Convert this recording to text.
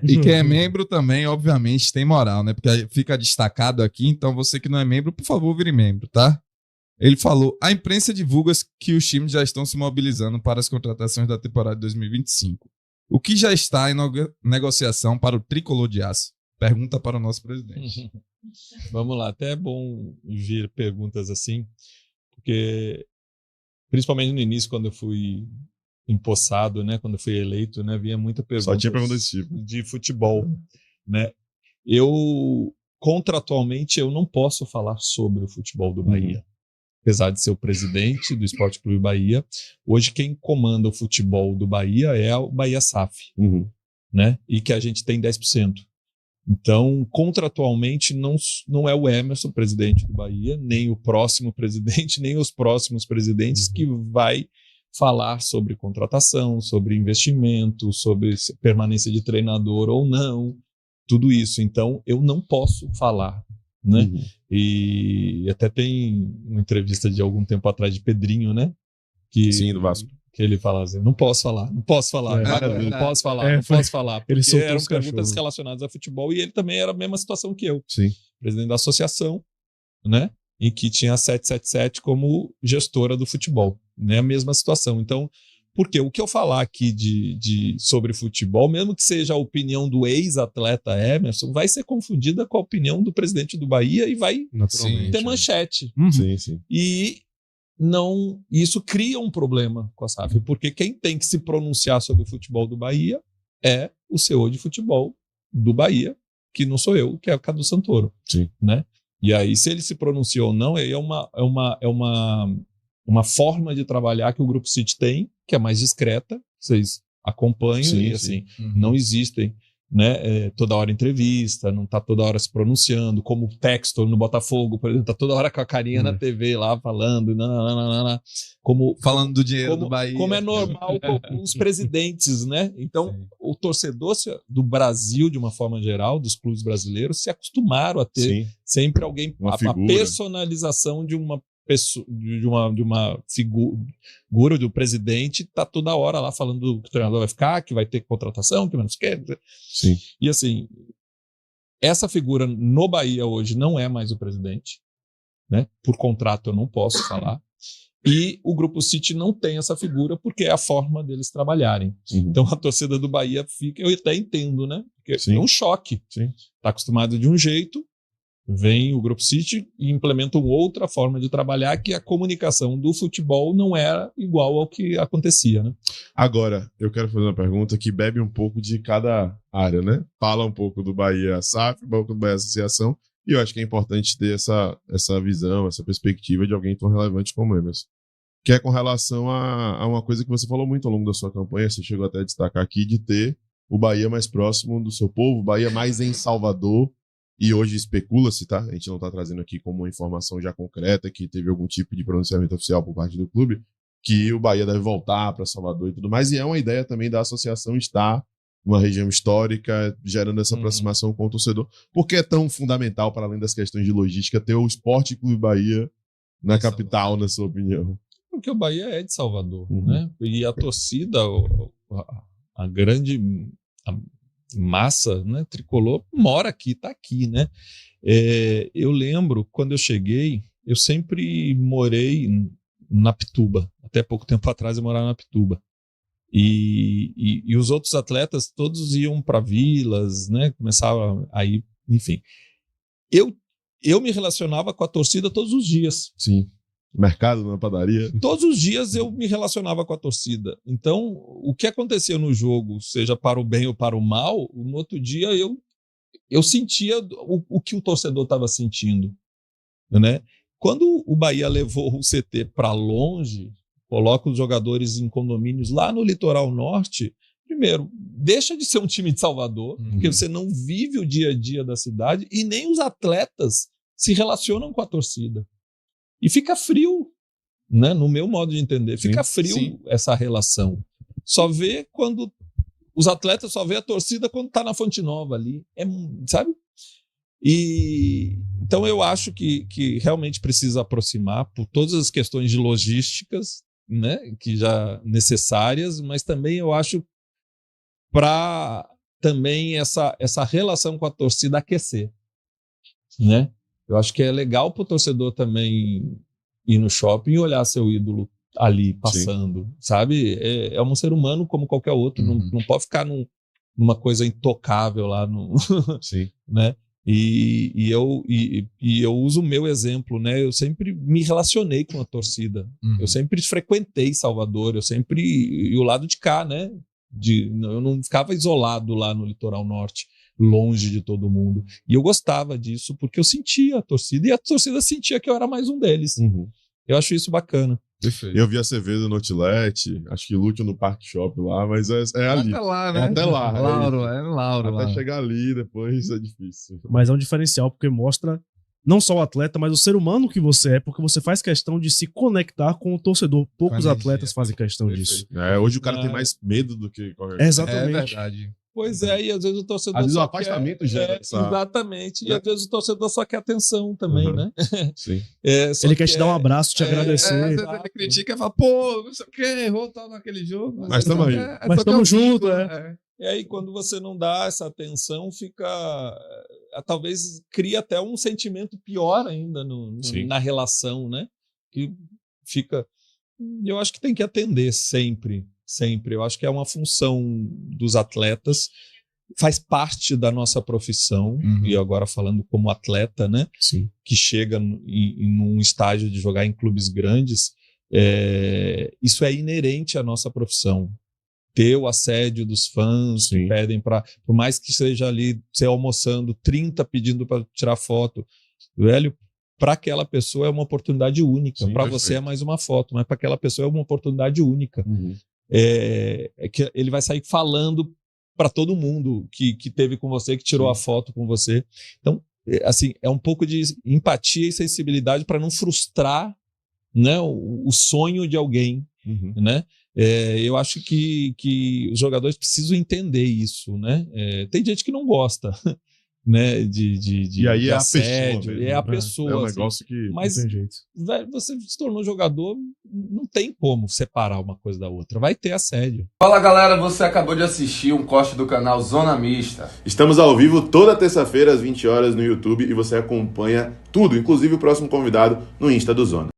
E quem é membro também, obviamente, tem moral, né? Porque fica destacado aqui, então você que não é membro, por favor, vire membro, tá? Ele falou, a imprensa divulga que os times já estão se mobilizando para as contratações da temporada de 2025. O que já está em negociação para o tricolor de aço? Pergunta para o nosso presidente. Vamos lá, até é bom vir perguntas assim, porque principalmente no início, quando eu fui empossado, né, quando eu fui eleito, né, vinha muita pergunta. Só tinha pergunta desse tipo. De futebol, né? Eu, contratualmente, eu não posso falar sobre o futebol do Bahia. Apesar de ser o presidente do Esporte Clube Bahia, hoje quem comanda o futebol do Bahia é o Bahia SAF, né? E que a gente tem 10%. Então, contratualmente, não é o Emerson, presidente do Bahia, nem o próximo presidente, nem os próximos presidentes que vai falar sobre contratação, sobre investimento, sobre permanência de treinador ou não, tudo isso. Então, eu não posso falar, né? E até tem uma entrevista de algum tempo atrás de Pedrinho, né? Sim, do Vasco. Que ele fala assim, não posso falar, não posso falar, porque eram perguntas relacionadas a futebol e ele também era a mesma situação que eu. Sim. Presidente da associação, né? Em que tinha a 777 como gestora do futebol, né? A mesma situação. Então, porque o que eu falar aqui sobre futebol, mesmo que seja a opinião do ex-atleta Emerson, vai ser confundida com a opinião do presidente do Bahia e vai ter manchete. Sim. E isso cria um problema com a SAF, porque quem tem que se pronunciar sobre o futebol do Bahia é o CEO de futebol do Bahia, que não sou eu, que é o Cadu Santoro. Sim. Né? E aí, se ele se pronunciou ou não, aí é uma forma de trabalhar que o Grupo City tem, que é mais discreta, vocês acompanham e assim, não existem, né, toda hora entrevista, não está toda hora se pronunciando, como o Textor no Botafogo, por exemplo, está toda hora com a carinha na TV lá falando, falando do dinheiro do Bahia. Como é normal com os presidentes, né? Então, o torcedor do Brasil, de uma forma geral, dos clubes brasileiros, se acostumaram a ter sempre alguém, a personalização de uma pessoa, de uma figura do presidente, tá toda hora lá falando que o treinador vai ficar, que vai ter contratação, que não sei o quê. Sim. E assim, essa figura no Bahia hoje não é mais o presidente, né? Por contrato eu não posso falar. E o Grupo City não tem essa figura porque é a forma deles trabalharem. Então a torcida do Bahia fica, eu até entendo, né? Porque é um choque. Tá acostumado de um jeito, vem o Grupo City e implementa uma outra forma de trabalhar, que a comunicação do futebol não era igual ao que acontecia, né? Agora, eu quero fazer uma pergunta que bebe um pouco de cada área, né? Fala um pouco do Bahia SAF, um pouco do Bahia Associação, e eu acho que é importante ter essa visão, essa perspectiva de alguém tão relevante como o Emerson. Que é com relação a uma coisa que você falou muito ao longo da sua campanha, você chegou até a destacar aqui, de ter o Bahia mais próximo do seu povo, o Bahia mais em Salvador. E hoje especula-se, tá? A gente não está trazendo aqui como uma informação já concreta que teve algum tipo de pronunciamento oficial por parte do clube, que o Bahia deve voltar para Salvador e tudo mais. E é uma ideia também da associação estar numa região histórica, gerando essa aproximação com o torcedor. Por que é tão fundamental, para além das questões de logística, ter o Esporte Clube Bahia na capital, na sua opinião? Porque o Bahia é de Salvador, né? E a torcida, a grande massa, né, tricolor, mora aqui, tá aqui, né? Eu lembro, quando eu cheguei, eu sempre morei na Pituba. Até pouco tempo atrás eu morava na Pituba. E os outros atletas todos iam para vilas, né? Começava aí, enfim. Eu me relacionava com a torcida todos os dias. Sim. Mercado, na padaria. Todos os dias eu me relacionava com a torcida. Então, o que acontecia no jogo, seja para o bem ou para o mal, no outro dia eu sentia o que o torcedor estava sentindo, né? Quando o Bahia levou o CT para longe, coloca os jogadores em condomínios lá no litoral norte, primeiro, deixa de ser um time de Salvador, porque você não vive o dia a dia da cidade e nem os atletas se relacionam com a torcida. E fica frio, né? No meu modo de entender, fica frio essa relação. Só vê quando os atletas só vê a torcida quando está na Fonte Nova ali, sabe? E então eu acho que realmente precisa aproximar por todas as questões de logísticas, né? Que já necessárias, mas também eu acho para também essa relação com a torcida aquecer, né? Eu acho que é legal para o torcedor também ir no shopping e olhar seu ídolo ali passando, sabe? É um ser humano como qualquer outro, não pode ficar numa coisa intocável lá no, Sim. né? E eu uso o meu exemplo, né? Eu sempre me relacionei com a torcida, eu sempre frequentei Salvador, e o lado de cá, né? Eu não ficava isolado lá no litoral norte, longe de todo mundo. E eu gostava disso porque eu sentia a torcida e a torcida sentia que eu era mais um deles. Eu acho isso bacana. Perfeito. Eu vi Acevedo no Outlet, acho que Lúcio no Park Shop lá, mas é ali. Até lá, né? É até lá. Lauro. Até lá. chegar ali, depois é difícil. Mas é um diferencial, porque mostra não só o atleta, mas o ser humano que você é, porque você faz questão de se conectar com o torcedor. Poucos atletas fazem questão disso. Hoje o cara tem mais medo do que qualquer coisa. Exatamente. É verdade. Pois é, e às vezes o torcedor Às vezes o só afastamento quer, gera essa... Exatamente, e às vezes o torcedor só quer atenção também, né? Sim. Ele quer te dar um abraço, te agradecer. Às vezes ele critica e fala, pô, não sei o que, errou tal naquele jogo. Mas tamo aí. Mas tamo junto, E aí quando você não dá essa atenção, talvez cria até um sentimento pior ainda na relação, né? Que fica... Eu acho que tem que atender sempre. Eu acho que é uma função dos atletas, faz parte da nossa profissão, e agora falando como atleta, né? Sim. Que chega em um estágio de jogar em clubes grandes, isso é inerente à nossa profissão. Ter o assédio dos fãs que pedem por mais que seja ali, você almoçando, 30 pedindo para tirar foto, velho, para aquela pessoa é uma oportunidade única. Para você é mais uma foto, mas para aquela pessoa é uma oportunidade única. Que ele vai sair falando para todo mundo que teve com você, que tirou a foto com você. Então, assim, é um pouco de empatia e sensibilidade para não frustrar, né, o sonho de alguém, né? Eu acho que os jogadores precisam entender isso, né? Tem gente que não gosta, né, de aí é assédio, a a pessoa. É um negócio que mas não tem jeito. velho, você se tornou jogador, não tem como separar uma coisa da outra, vai ter assédio. Fala galera, você acabou de assistir um corte do canal Zona Mista. Estamos ao vivo toda terça-feira às 20 horas no YouTube e você acompanha tudo, inclusive o próximo convidado no Insta do Zona.